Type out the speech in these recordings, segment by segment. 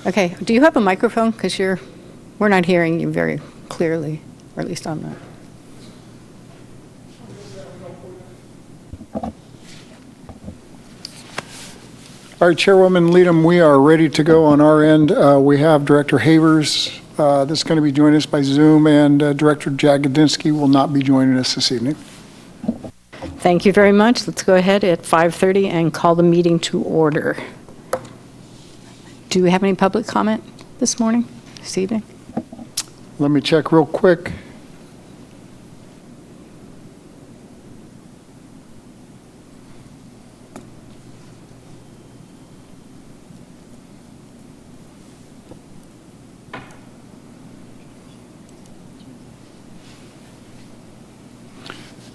Okay, do you have a microphone? Because we're not hearing you very clearly, or at least I'm not. All right, Chairwoman Leadham, we are ready to go on our end. We have Director Havers that's going to be joining us by Zoom, and Director Jagodinsky will not be joining us this evening. Thank you very much. Let's go ahead at 5:30 and call the meeting to order. Do we have any public comment this evening? Let me check real quick.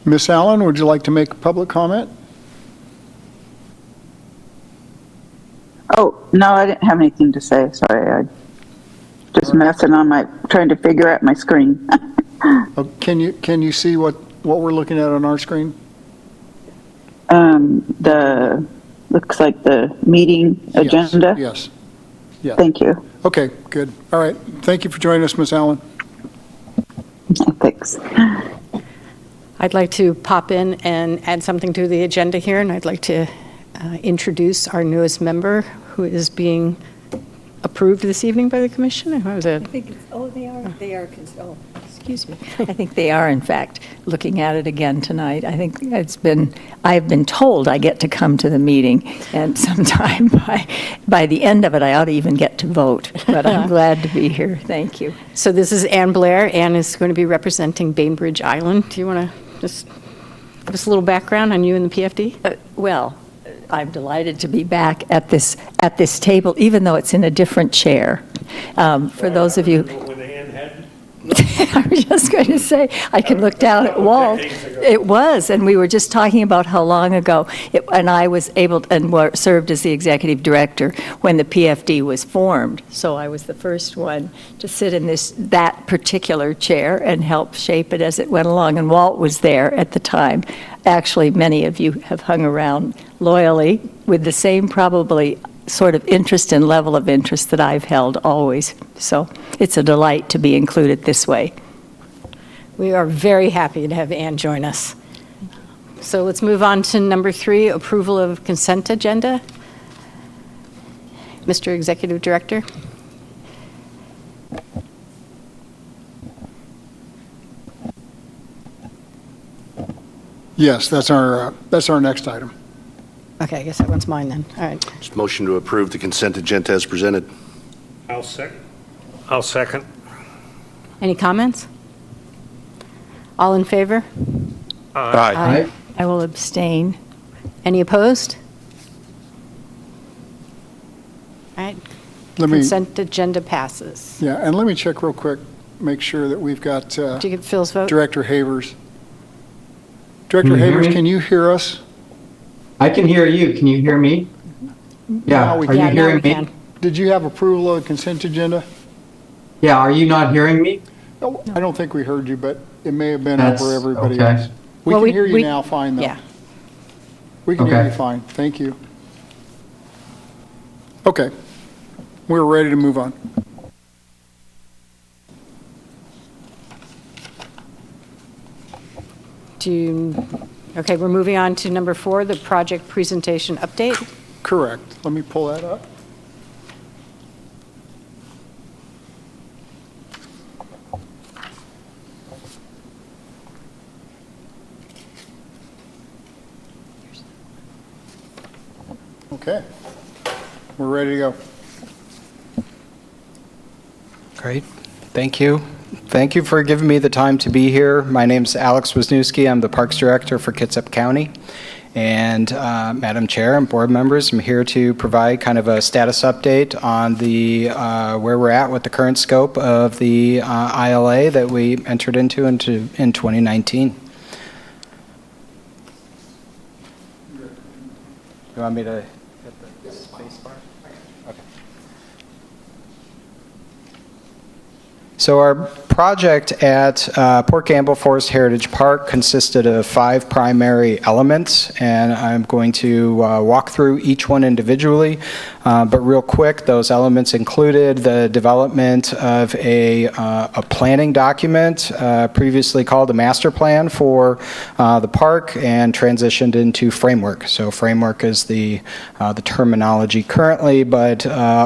Ms. Allen, would you like to make a public comment? Oh, no, I didn't have anything to say. Sorry. I just messing on trying to figure out my screen. Oh, can you see what we're looking at on our screen? Looks like the meeting agenda. Yes. Yeah. Thank you. Okay, good. All right. Thank you for joining us, Ms. Allen. Thanks. I'd like to pop in and add something to the agenda here, and I'd like to introduce our newest member who is being approved this evening by the commission. How is it? I think excuse me. I think they are, in fact, looking at it again tonight. I think I've been told I get to come to the meeting, and sometime by the end of it, I ought to even get to vote. But I'm glad to be here. Thank you. So this is Ann Blair. Ann is going to be representing Bainbridge Island. Do you want to just give us a little background on you and the PFD? Well, I'm delighted to be back at this table, even though it's in a different chair. For those of you, I was just going to say, I can look down at Walt. It was, and we were just talking about how long ago, and I was able and served as the executive director when the PFD was formed. So I was the first one to sit in that particular chair and help shape it as it went along. And Walt was there at the time. Actually, many of you have hung around loyally with the same probably sort of interest and level of interest that I've held always. So it's a delight to be included this way. We are very happy to have Ann join us. So let's move on to number 3, approval of consent agenda. Mr. Executive Director. Yes, that's our next item. Okay, I guess that one's mine then. All right. Just motion to approve the consent agenda as presented. I'll second. Any comments? All in favor? Aye. I will abstain. Any opposed? All right. Consent agenda passes. Yeah, and let me check real quick, make sure that we've got Did you get Phil's vote? Director Havers. Director Havers, can you hear us? I can hear you. Can you hear me? Yeah. Now we Are you can. hearing me? can. Did you have approval of the consent agenda? Yeah. Are you not hearing me? No, I don't think we heard you, but it may have been That's over everybody okay. else. We Well, can hear you now fine, though. Yeah. We can hear Okay. you fine. Thank you. Okay. We're ready to move on. Okay, we're moving on to number 4, the project presentation update. Correct. Let me pull that up. Okay. We're ready to go. Great. Thank you. Thank you for giving me the time to be here. My name's Alex Wisniewski. I'm the Parks Director for Kitsap County. And Madam Chair and board members, I'm here to provide kind of a status update on the where we're at with the current scope of the ILA that we entered into in 2019. You want me to hit the space bar? Okay. So our project at Port Campbell Forest Heritage Park consisted of 5 primary elements, and I'm going to walk through each one individually. But real quick, those elements included the development of a planning document, previously called a master plan for the park, and transitioned into framework. So framework is the terminology currently, but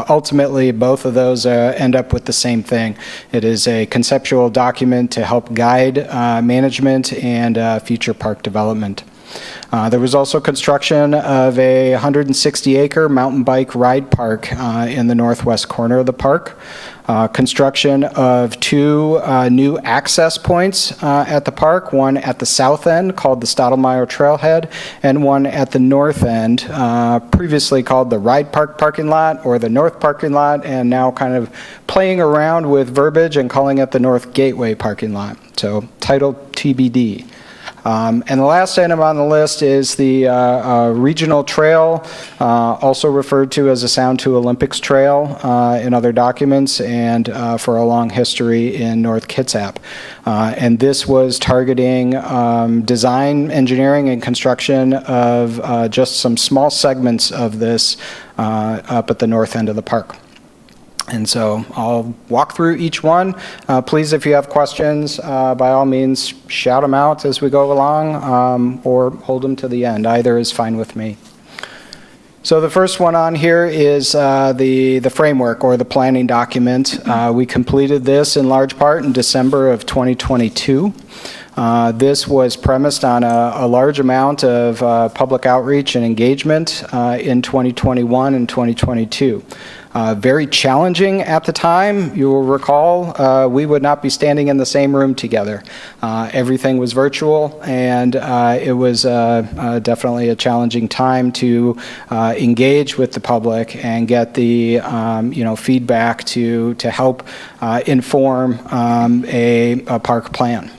ultimately both of those end up with the same thing. It is a conceptual document to help guide management and future park development. There was also construction of a 160-acre mountain bike ride park in the northwest corner of the park. Construction of 2 new access points at the park, one at the south end called the Stottlemyre Trailhead, and one at the north end, previously called the Ride Park parking lot or the North parking lot, and now kind of playing around with verbiage and calling it the North Gateway parking lot. So title TBD. And the last item on the list is the regional trail, also referred to as the Sound to Olympics Trail in other documents, and for a long history in North Kitsap. And this was targeting design, engineering, and construction of just some small segments of this up at the north end of the park. And so I'll walk through each one. Please, if you have questions, by all means, shout them out as we go along, or hold them to the end. Either is fine with me. So the first one on here is the framework or the planning document. We completed this in large part in December of 2022. This was premised on a large amount of public outreach and engagement in 2021 and 2022. Very challenging at the time. You will recall we would not be standing in the same room together. Everything was virtual, and it was definitely a challenging time to engage with the public and get the feedback to help inform a park plan.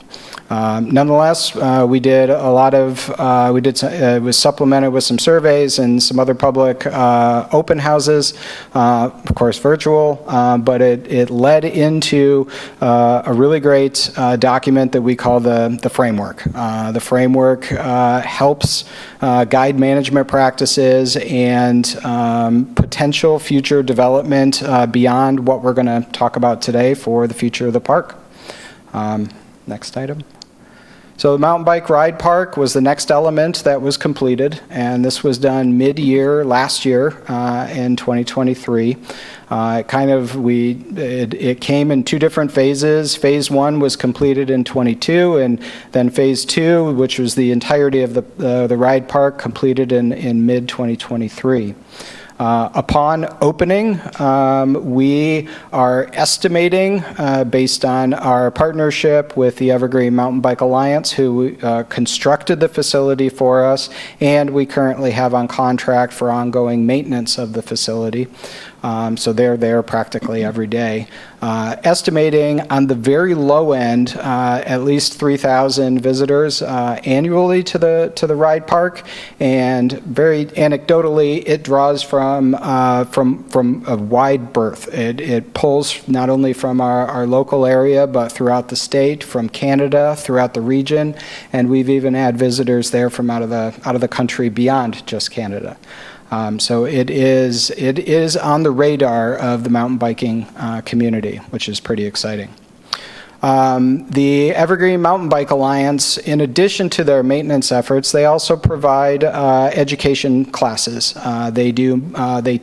Nonetheless, we did a lot of, it was supplemented with some surveys and some other public open houses, of course virtual, but it led into a really great document that we call the framework. The framework helps guide management practices and potential future development beyond what we're going to talk about today for the future of the park. Next item. So the mountain bike ride park was the next element that was completed, and this was done mid-year last year in 2023. It came in 2 different phases. Phase 1 was completed in 22, and then phase 2, which was the entirety of the ride park, completed in mid-2023. Upon opening, we are estimating, based on our partnership with the Evergreen Mountain Bike Alliance, who constructed the facility for us, and we currently have on contract for ongoing maintenance of the facility. So they're there practically every day. Estimating on the very low end, at least 3,000 visitors annually to the ride park, and very anecdotally, it draws from a wide berth. It pulls not only from our local area, but throughout the state, from Canada, throughout the region, and we've even had visitors there from out of the country beyond just Canada. So it is on the radar of the mountain biking community, which is pretty exciting. The Evergreen Mountain Bike Alliance, in addition to their maintenance efforts, they also provide education classes. They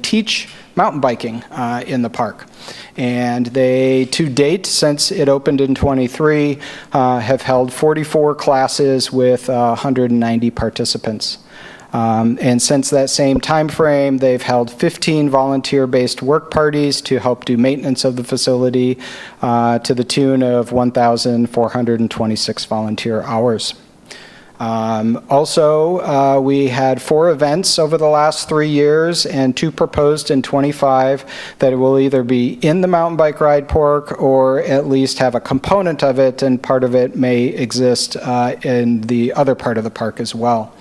teach mountain biking in the park. And they, to date, since it opened in 23, have held 44 classes with 190 participants. And since that same time frame, they've held 15 volunteer-based work parties to help do maintenance of the facility to the tune of 1,426 volunteer hours. Also, we had 4 events over the last 3 years and 2 proposed in 25 that will either be in the mountain bike ride park or at least have a component of it, and part of it may exist in the other part of the park as well.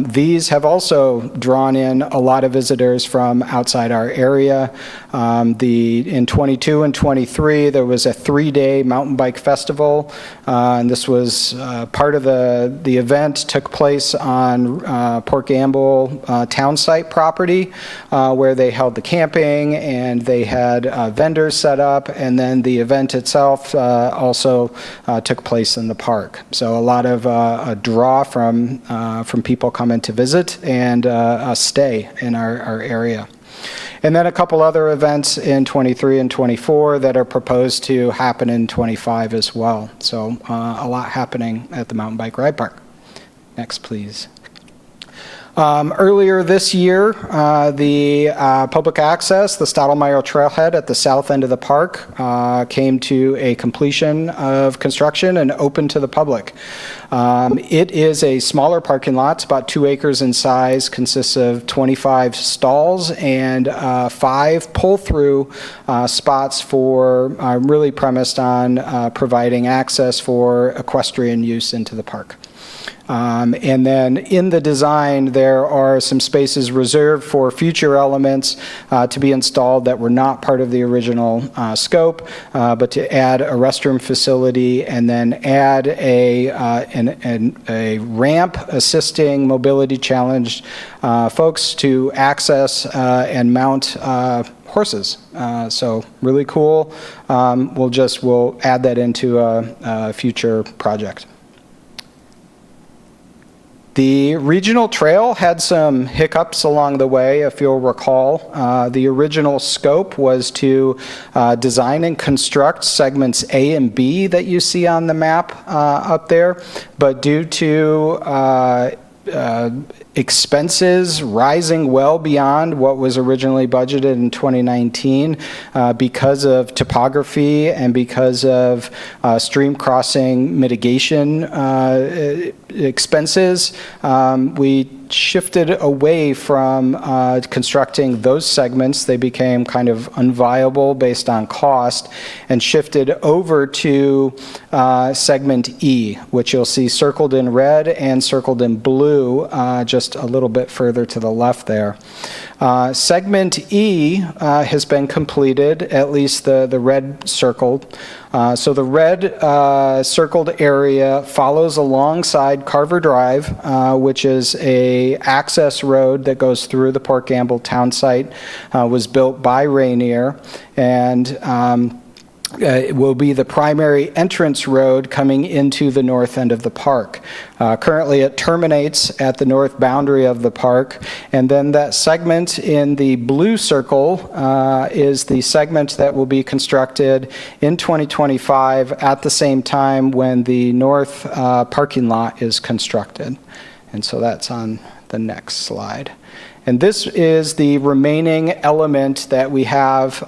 These have also drawn in a lot of visitors from outside our area. In 22 and 23, there was a 3-day mountain bike festival, and this was part of the event took place on Port Gamble town site property, where they held the camping and they had vendors set up, and then the event itself also took place in the park. So a lot of a draw from people coming to visit and a stay in our area. And then a couple other events in 23 and 24 that are proposed to happen in 25 as well. So a lot happening at the Mountain Bike Ride Park. Next, please. Earlier this year, the public access, the Stottlemyre Trailhead at the south end of the park, came to a completion of construction and opened to the public. It is a smaller parking lot. It's about 2 acres in size, consists of 25 stalls and 5 pull-through spots for really premised on providing access for equestrian use into the park. And then in the design, there are some spaces reserved for future elements to be installed that were not part of the original scope, but to add a restroom facility and then add a ramp assisting mobility challenged folks to access and mount horses. So really cool. We'll add that into a future project. The regional trail had some hiccups along the way, if you'll recall. The original scope was to design and construct segments A and B that you see on the map up there, but due to expenses rising well beyond what was originally budgeted in 2019 because of topography and because of stream crossing mitigation expenses. We shifted away from constructing those segments. They became kind of unviable based on cost, and shifted over to segment E, which you'll see circled in red and circled in blue just a little bit further to the left there. Segment E has been completed, at least the red circled. So the red circled area follows alongside Carver Drive, which is a access road that goes through the Port Gamble town site, was built by Rainier, and it will be the primary entrance road coming into the north end of the park. Currently, it terminates at the north boundary of the park, and then that segment in the blue circle is the segment that will be constructed in 2025 at the same time when the north parking lot is constructed. And so that's on the next slide. And this is the remaining element that we have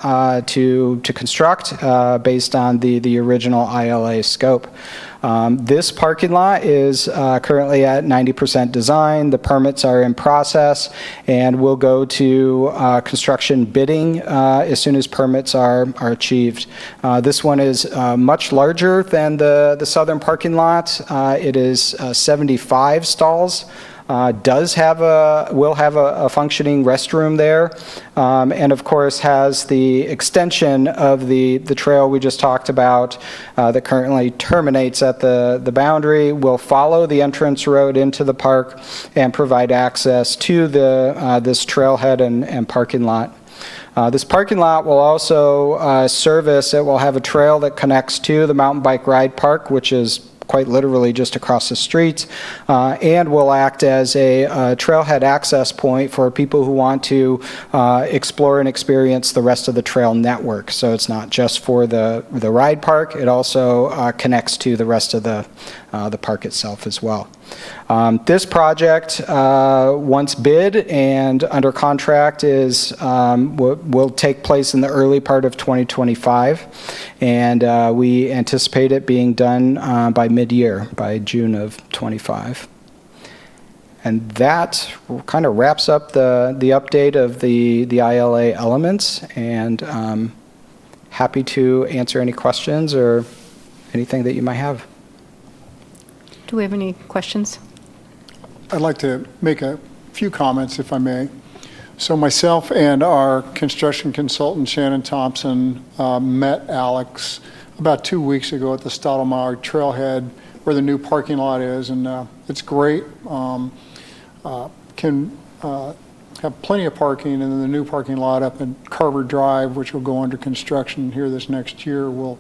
to construct based on the original ILA scope. This parking lot is currently at 90% design. The permits are in process, and we'll go to construction bidding as soon as permits are achieved. This one is much larger than the southern parking lot. It is 75 stalls. Will have a functioning restroom there, and of course has the extension of the trail we just talked about that currently terminates at the boundary. Will follow the entrance road into the park and provide access to this trailhead and parking lot. This parking lot will also it will have a trail that connects to the Mountain Bike Ride Park, which is quite literally just across the street, and will act as a trailhead access point for people who want to explore and experience the rest of the trail network. So it's not just for the ride park, it also connects to the rest of the park itself as well. This project, once bid and under contract, will take place in the early part of 2025, and we anticipate it being done by mid-year, by June of 25. And that kind of wraps up the update of the ILA elements, and happy to answer any questions or anything that you might have. Do we have any questions? I'd like to make a few comments, if I may. So myself and our construction consultant, Shannon Thompson, met Alex about 2 weeks ago at the Stottlemyre Trailhead where the new parking lot is, and it's great. Can have plenty of parking, and then the new parking lot up in Carver Drive, which will go under construction here this next year, will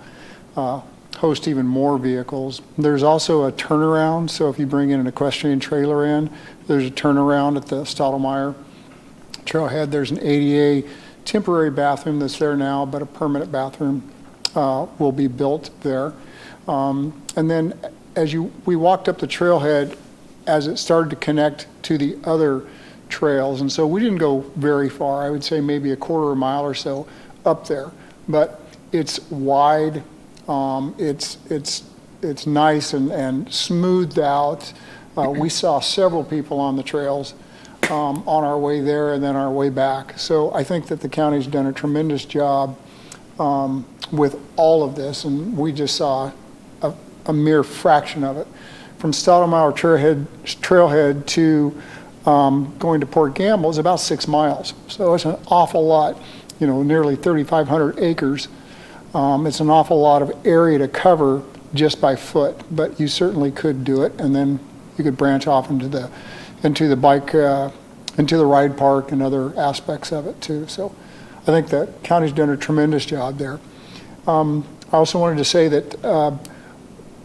host even more vehicles. There's also a turnaround, so if you bring in an equestrian trailer in, there's a turnaround at the Stottlemyre Trailhead. There's an ADA temporary bathroom that's there now, but a permanent bathroom will be built there. And then as we walked up the trailhead, as it started to connect to the other trails, and so we didn't go very far. I would say maybe a quarter of a mile or so up there, but it's wide. It's nice and smoothed out. We saw several people on the trails on our way there and then our way back. So I think that the county's done a tremendous job with all of this, and we just saw a mere fraction of it. From Stottlemyre Trailhead to going to Port Gamble is about 6 miles. So it's an awful lot, nearly 3,500 acres. It's an awful lot of area to cover just by foot, but you certainly could do it, and then you could branch off into the bike, into the ride park and other aspects of it too. So I think the county's done a tremendous job there. I also wanted to say that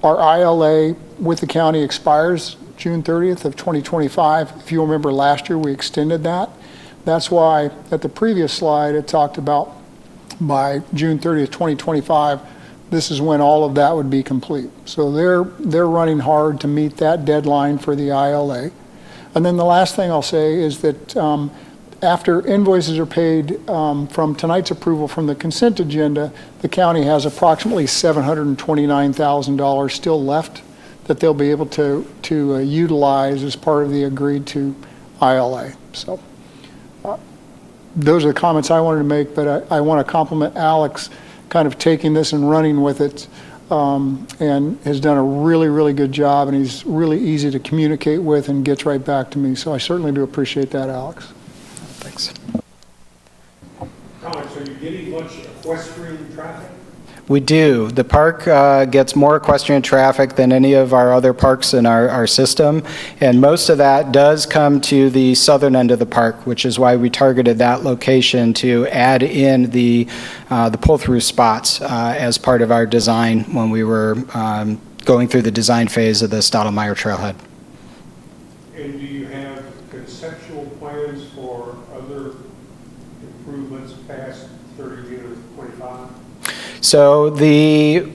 our ILA with the county expires June 30th of 2025. If you remember last year, we extended that. That's why at the previous slide, it talked about by June 30th, 2025, this is when all of that would be complete. So they're running hard to meet that deadline for the ILA. And then the last thing I'll say is that after invoices are paid from tonight's approval from the consent agenda, the county has approximately $729,000 still left that they'll be able to utilize as part of the agreed to ILA. So those are the comments I wanted to make, but I want to compliment Alex kind of taking this and running with it, and has done a really, really good job, and he's really easy to communicate with and gets right back to me. So I certainly do appreciate that, Alex. Thanks. Alex, are you getting much equestrian traffic? We do. The park gets more equestrian traffic than any of our other parks in our system, and most of that does come to the southern end of the park, which is why we targeted that location to add in the pull-through spots as part of our design when we were going through the design phase of the Stottlemyre Trailhead. And do you have conceptual plans for other improvements past 30 or 25? So the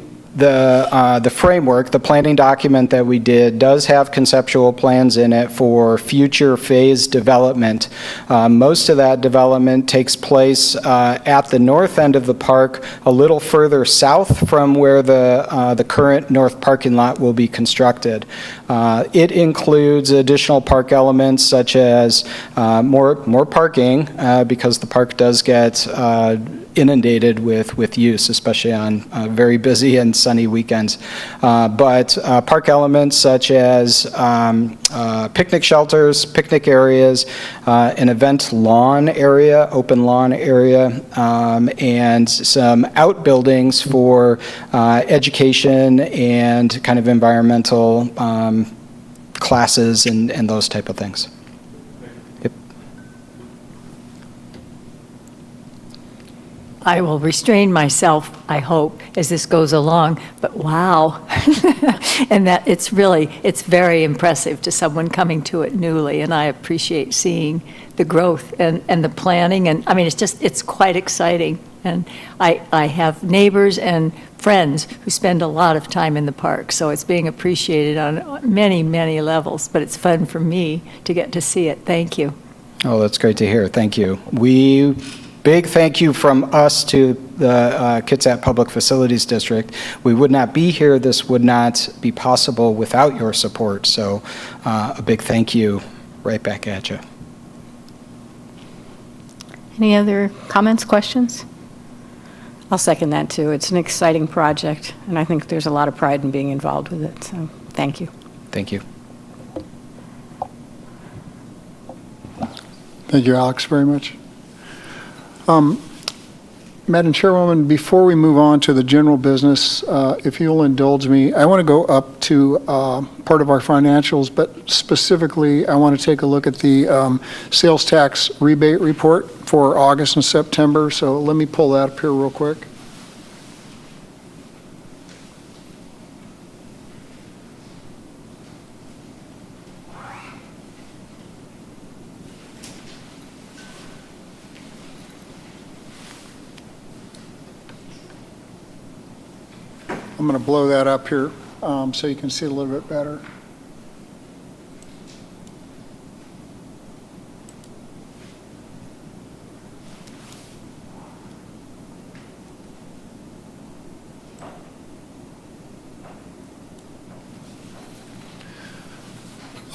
framework, the planning document that we did, does have conceptual plans in it for future phase development. Most of that development takes place at the north end of the park, a little further south from where the current north parking lot will be constructed. It includes additional park elements such as more parking because the park does get inundated with use, especially on very busy and sunny weekends. But park elements such as picnic shelters, picnic areas, an event lawn area, open lawn area, and some outbuildings for education and kind of environmental classes and those type of things. I will restrain myself, I hope, as this goes along, but wow. And that it's very impressive to someone coming to it newly, and I appreciate seeing the growth and the planning, and I mean, it's quite exciting. And I have neighbors and friends who spend a lot of time in the park, so it's being appreciated on many, many levels, but it's fun for me to get to see it. Thank you. Oh, that's great to hear. Thank you. Big thank you from us to the Kitsap Public Facilities District. We would not be here. This would not be possible without your support. So a big thank you right back at you. Any other comments, questions? I'll second that too. It's an exciting project, and I think there's a lot of pride in being involved with it. So thank you. Thank you. Thank you, Alex, very much. Madam Chairwoman, before we move on to the general business, if you'll indulge me, I want to go up to part of our financials, but specifically, I want to take a look at the sales tax rebate report for August and September. So let me pull that up here real quick. I'm going to blow that up here so you can see a little bit better.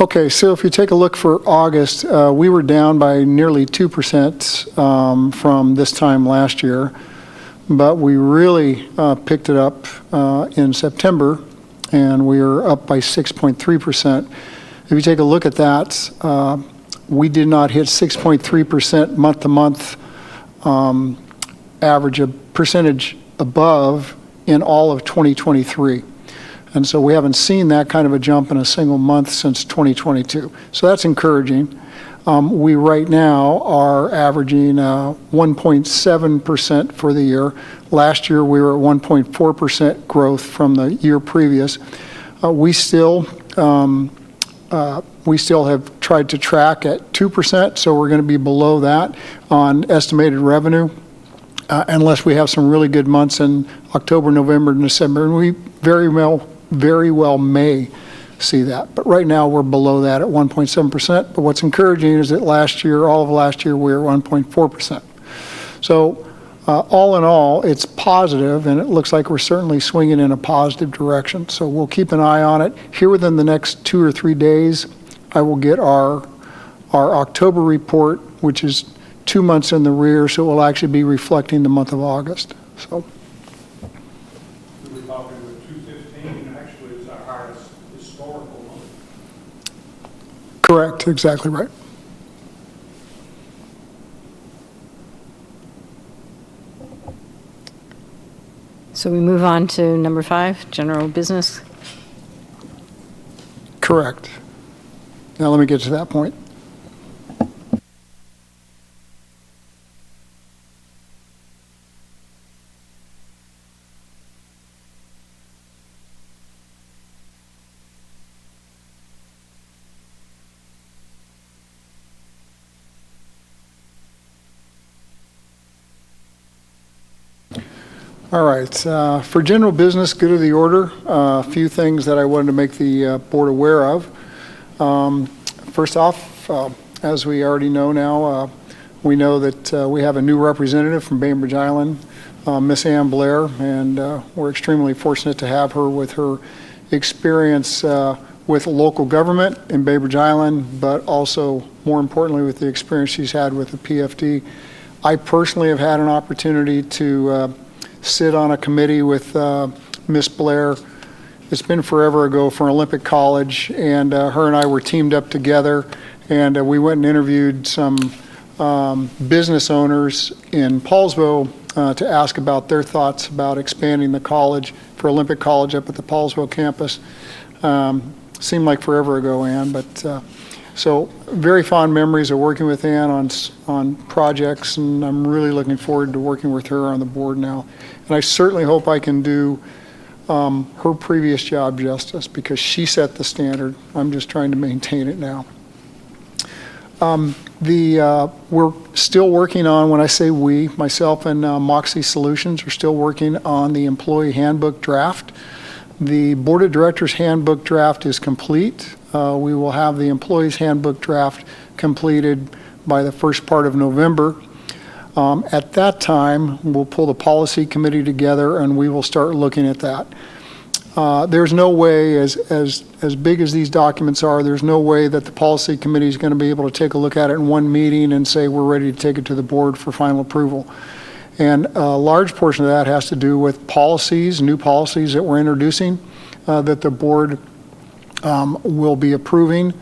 Okay, so if you take a look for August, we were down by nearly 2% from this time last year. But we really picked it up in September, and we are up by 6.3%. If you take a look at that, we did not hit 6.3% month-to-month average, a percentage above in all of 2023. And so we haven't seen that kind of a jump in a single month since 2022. So that's encouraging. We right now are averaging 1.7% for the year. Last year, we were at 1.4% growth from the year previous. We still have tried to track at 2%, so we're going to be below that on estimated revenue, unless we have some really good months in October, November, and December, and we very well may see that. But right now, we're below that at 1.7%. But what's encouraging is that last year, all of last year, we were 1.4%. So all in all, it's positive, and it looks like we're certainly swinging in a positive direction. So we'll keep an eye on it. Here within the next 2 or 3 days, I will get our October report, which is 2 months in the rear, so it will actually be reflecting the month of August. So. We're talking with 215, actually, it's our highest historical month. Correct, exactly right. So we move on to number 5, general business. Correct. Now let me get to that point. All right, for general business, good of the order, a few things that I wanted to make the board aware of. First off, as we already know now, we know that we have a new representative from Bainbridge Island, Miss Ann Blair, and we're extremely fortunate to have her with her experience with local government in Bainbridge Island, but also, more importantly, with the experience she's had with the PFD. I personally have had an opportunity to sit on a committee with Miss Blair. It's been forever ago for Olympic College, and her and I were teamed up together, and we went and interviewed some business owners in Paulsville to ask about their thoughts about expanding the college for Olympic College up at the Paulsville campus. Seemed like forever ago, Ann, but so very fond memories of working with Ann on projects, and I'm really looking forward to working with her on the board now. And I certainly hope I can do her previous job justice, because she set the standard. I'm just trying to maintain it now. We're still working on, when I say we, myself and Moxie Solutions are still working on the employee handbook draft. The Board of Directors handbook draft is complete. We will have the employees handbook draft completed by the first part of November. At that time, we'll pull the policy committee together and we will start looking at that. There's no way, as big as these documents are, there's no way that the policy committee is going to be able to take a look at it in one meeting and say we're ready to take it to the board for final approval. And a large portion of that has to do with policies, new policies that we're introducing that the board will be approving.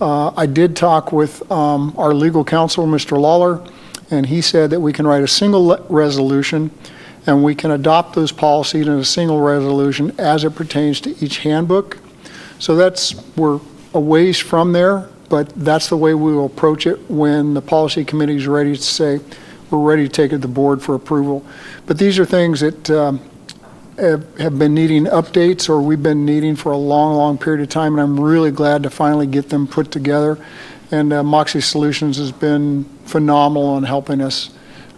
I did talk with our legal counsel, Mr. Lawler, and he said that we can write a single resolution and we can adopt those policies in a single resolution as it pertains to each handbook. So we're a ways from there, but that's the way we will approach it when the policy committee is ready to say, we're ready to take it to the board for approval. But these are things that have been needing updates, or we've been needing for a long, long period of time, and I'm really glad to finally get them put together. And Moxie Solutions has been phenomenal in helping us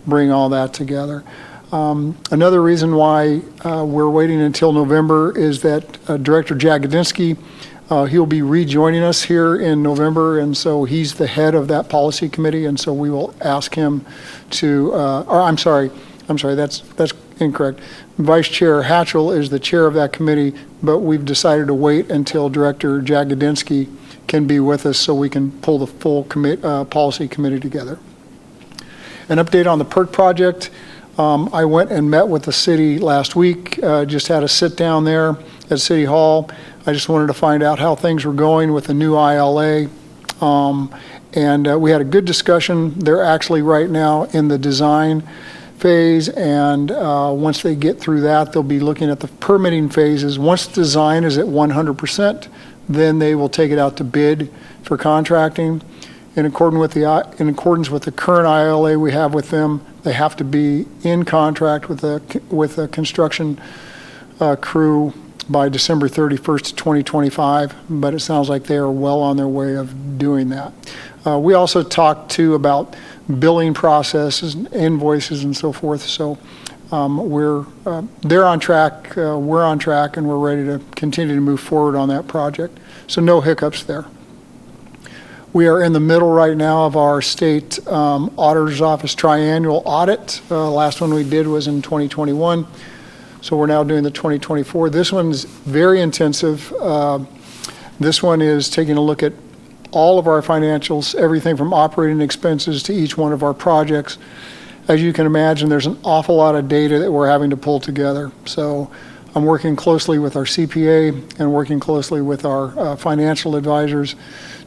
bring all that together. Another reason why we're waiting until November is that Director Jagodinski, he'll be rejoining us here in November, and so he's the head of that policy committee, and so we will ask him to, I'm sorry, that's incorrect. Vice Chair Hatchell is the chair of that committee, but we've decided to wait until Director Jagodinski can be with us so we can pull the full policy committee together. An update on the PERC project. I went and met with the city last week, just had a sit down there at City Hall. I just wanted to find out how things were going with the new ILA. And we had a good discussion. They're actually right now in the design phase, and once they get through that, they'll be looking at the permitting phases. Once the design is at 100%, then they will take it out to bid for contracting. In accordance with the current ILA we have with them, they have to be in contract with the construction crew by December 31st, 2025, but it sounds like they are well on their way of doing that. We also talked too about billing processes, invoices, and so forth. So they're on track, we're on track, and we're ready to continue to move forward on that project. So no hiccups there. We are in the middle right now of our state auditor's office triannual audit. Last one we did was in 2021. So we're now doing the 2024. This one's very intensive. This one is taking a look at all of our financials, everything from operating expenses to each one of our projects. As you can imagine, there's an awful lot of data that we're having to pull together. So I'm working closely with our CPA and working closely with our financial advisors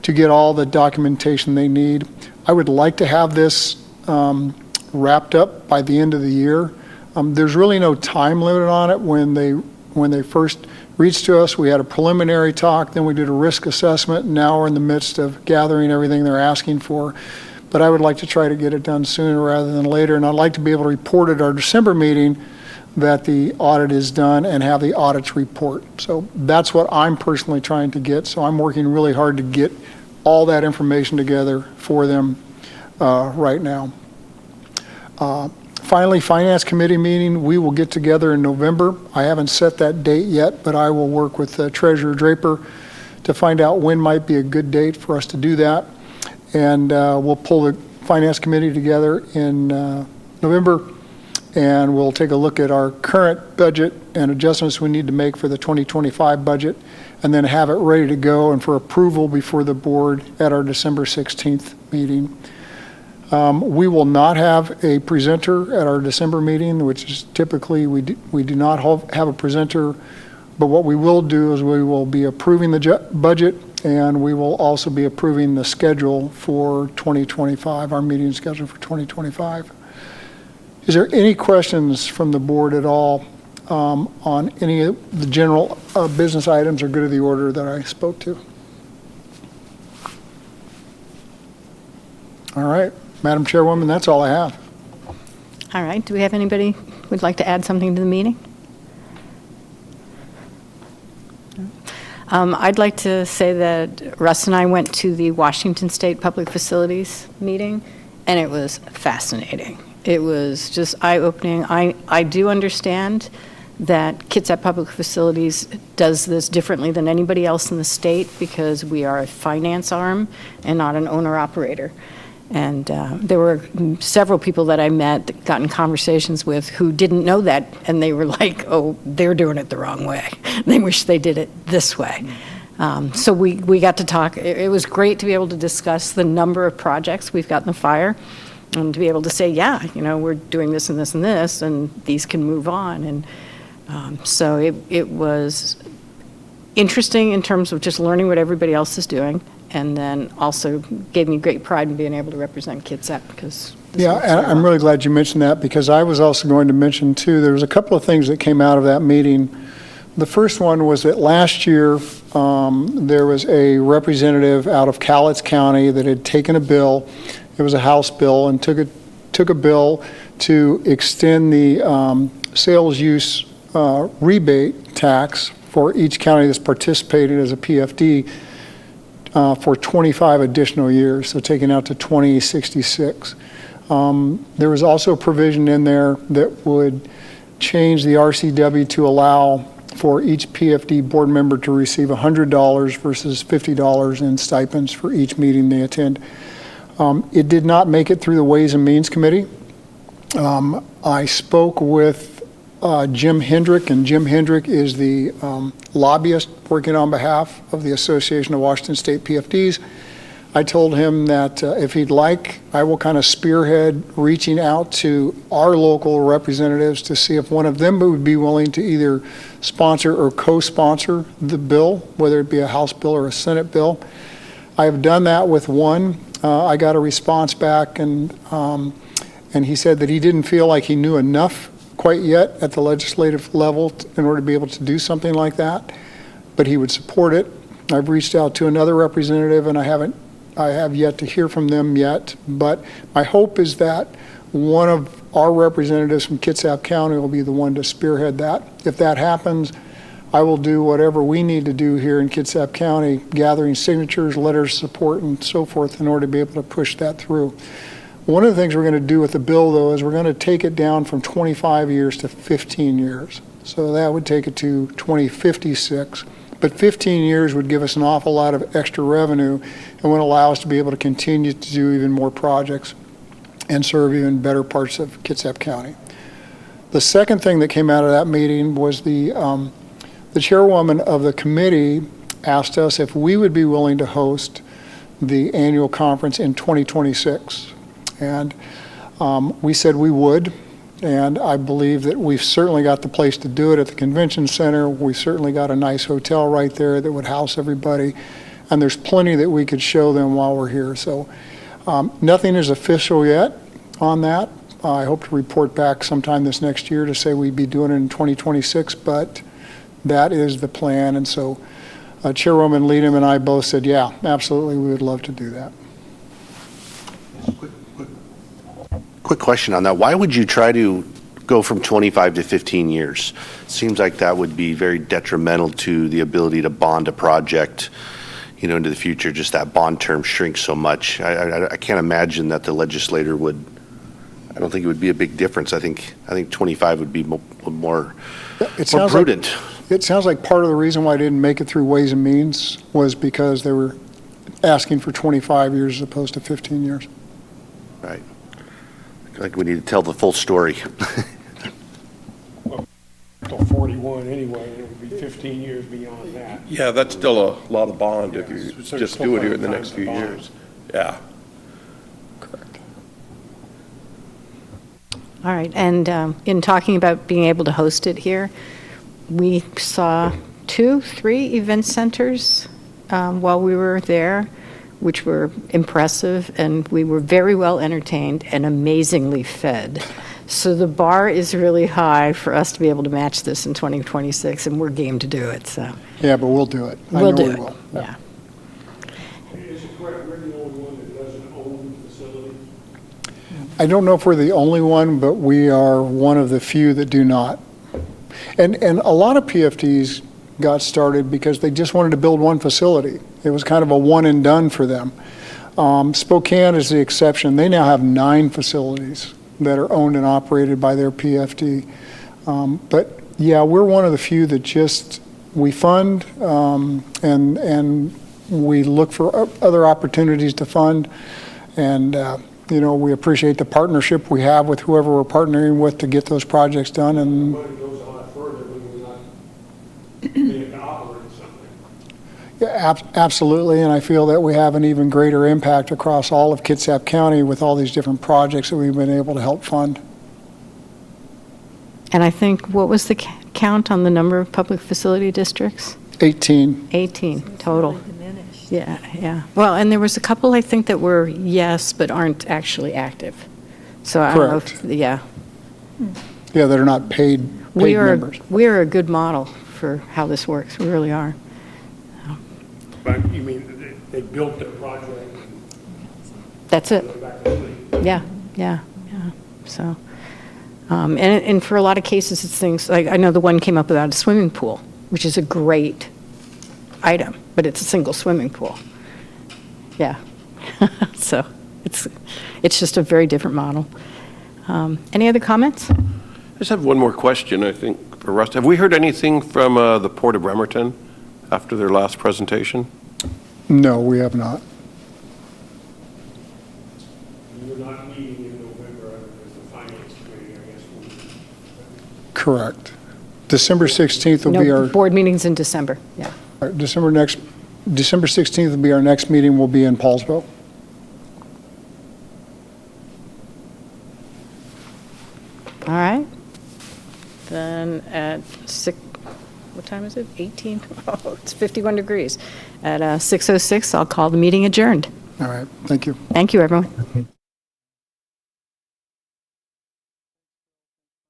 to get all the documentation they need. I would like to have this wrapped up by the end of the year. There's really no time limit on it. When they first reached to us, we had a preliminary talk, then we did a risk assessment, and now we're in the midst of gathering everything they're asking for. But I would like to try to get it done sooner rather than later, and I'd like to be able to report at our December meeting that the audit is done and have the audits report. So that's what I'm personally trying to get. So I'm working really hard to get all that information together for them right now. Finally, Finance Committee meeting, we will get together in November. I haven't set that date yet, but I will work with Treasurer Draper to find out when might be a good date for us to do that. And we'll pull the Finance Committee together in November, and we'll take a look at our current budget and adjustments we need to make for the 2025 budget, and then have it ready to go and for approval before the board at our December 16th meeting. We will not have a presenter at our December meeting, which is typically we do not have a presenter, but what we will do is we will be approving the budget, and we will also be approving the schedule for 2025, our meeting schedule for 2025. Is there any questions from the board at all on any of the general business items or good of the order that I spoke to? All right. Madam Chairwoman, that's all I have. All right. Do we have anybody who would like to add something to the meeting? I'd like to say that Russ and I went to the Washington State Public Facilities meeting, and it was fascinating. It was just eye-opening. I do understand that Kitsap Public Facilities does this differently than anybody else in the state because we are a finance arm and not an owner-operator. And there were several people that I met, got in conversations with, who didn't know that, and they were like, oh, they're doing it the wrong way. They wish they did it this way. So we got to talk. It was great to be able to discuss the number of projects we've got in the fire, and to be able to say, yeah, you know, we're doing this and this and this, and these can move on. And so it was interesting in terms of just learning what everybody else is doing, and then also gave me great pride in being able to represent Kitsap because. Yeah, and I'm really glad you mentioned that, because I was also going to mention too, there was a couple of things that came out of that meeting. The first one was that last year, there was a representative out of Cowlitz County that had taken a bill, it was a House bill, and took a bill to extend the sales use rebate tax for each county that's participated as a PFD for 25 additional years, so taking out to 2066. There was also a provision in there that would change the RCW to allow for each PFD board member to receive $100 versus $50 in stipends for each meeting they attend. It did not make it through the Ways and Means Committee. I spoke with Jim Hendrick, and Jim Hendrick is the lobbyist working on behalf of the Association of Washington State PFDs. I told him that if he'd like, I will kind of spearhead reaching out to our local representatives to see if one of them would be willing to either sponsor or co-sponsor the bill, whether it be a House bill or a Senate bill. I have done that with one. I got a response back, and he said that he didn't feel like he knew enough quite yet at the legislative level in order to be able to do something like that, but he would support it. I've reached out to another representative, and I have yet to hear from them yet, but my hope is that one of our representatives from Kitsap County will be the one to spearhead that. If that happens, I will do whatever we need to do here in Kitsap County, gathering signatures, letters of support, and so forth in order to be able to push that through. One of the things we're going to do with the bill, though, is we're going to take it down from 25 years to 15 years. So that would take it to 2056. But 15 years would give us an awful lot of extra revenue and would allow us to be able to continue to do even more projects and serve even better parts of Kitsap County. The second thing that came out of that meeting was the chairwoman of the committee asked us if we would be willing to host the annual conference in 2026. And we said we would. And I believe that we've certainly got the place to do it at the convention center. We've certainly got a nice hotel right there that would house everybody. And there's plenty that we could show them while we're here. So nothing is official yet on that. I hope to report back sometime this next year to say we'd be doing it in 2026, but that is the plan. And so Chairwoman Leadham and I both said, yeah, absolutely, we would love to do that. Quick question on that. Why would you try to go from 25 to 15 years? Seems like that would be very detrimental to the ability to bond a project, into the future. Just that bond term shrinks so much. I can't imagine that the legislator would. I don't think it would be a big difference. I think 25 would be more prudent. It sounds like part of the reason why I didn't make it through Ways and Means was because they were asking for 25 years as opposed to 15 years. Right. Like we need to tell the full story. Till 41 anyway, and it would be 15 years beyond that. Yeah, that's still a lot of bond if you So just still do it here in plenty the of next time few to bond. years. Yeah. All right, and in talking about being able to host it here, we saw 2-3 event centers while we were there, which were impressive, and we were very well entertained and amazingly fed. So the bar is really high for us to be able to match this in 2026, and we're game to do it, so. Yeah, but we'll do it. We'll do we it, will. yeah. Is it correct, we're the only one that doesn't own the facility? I don't know if we're the only one, but we are one of the few that do not. And a lot of PFDs got started because they just wanted to build one facility. It was kind of a one and done for them. Spokane is the exception. They now have 9 facilities that are owned and operated by their PFD. But yeah, we're one of the few that we fund and we look for other opportunities to fund. And we appreciate the partnership we have with whoever we're partnering with to get those projects done. And Money goes a lot further when we're not being to operate something. yeah, absolutely, and I feel that we have an even greater impact across all of Kitsap County with all these different projects that we've been able to help fund. And I think, what was the count on the number of public facility districts? 18. 18 total. Diminished. Yeah, yeah. Well, and there was a couple, I think, that were yes, but aren't actually active. So I don't know if, Correct. yeah. Yeah, that are not paid members. We are a good model for how this works. We really are. But you mean they built their project That's it. and back to the Yeah, yeah, yeah. So, and for a lot of cases, it's things, like, I know the one came up about a swimming pool, which is a great item, but it's a single swimming pool. Yeah. So it's just a very different model. Any other comments? I just have one more question, I think, for Russ. Have we heard anything from the Port of Bremerton after their last presentation? No, we have not. You're not meeting in November as the finance committee, I guess. Correct. December 16th will be No, our, board meetings in December, yeah. December 16th will be our next meeting, will be in Paulsville. All right. Then at what time is it? 18? Oh, it's 51 degrees. At 6:06, I'll call the meeting adjourned. All right, thank you. Thank you, everyone.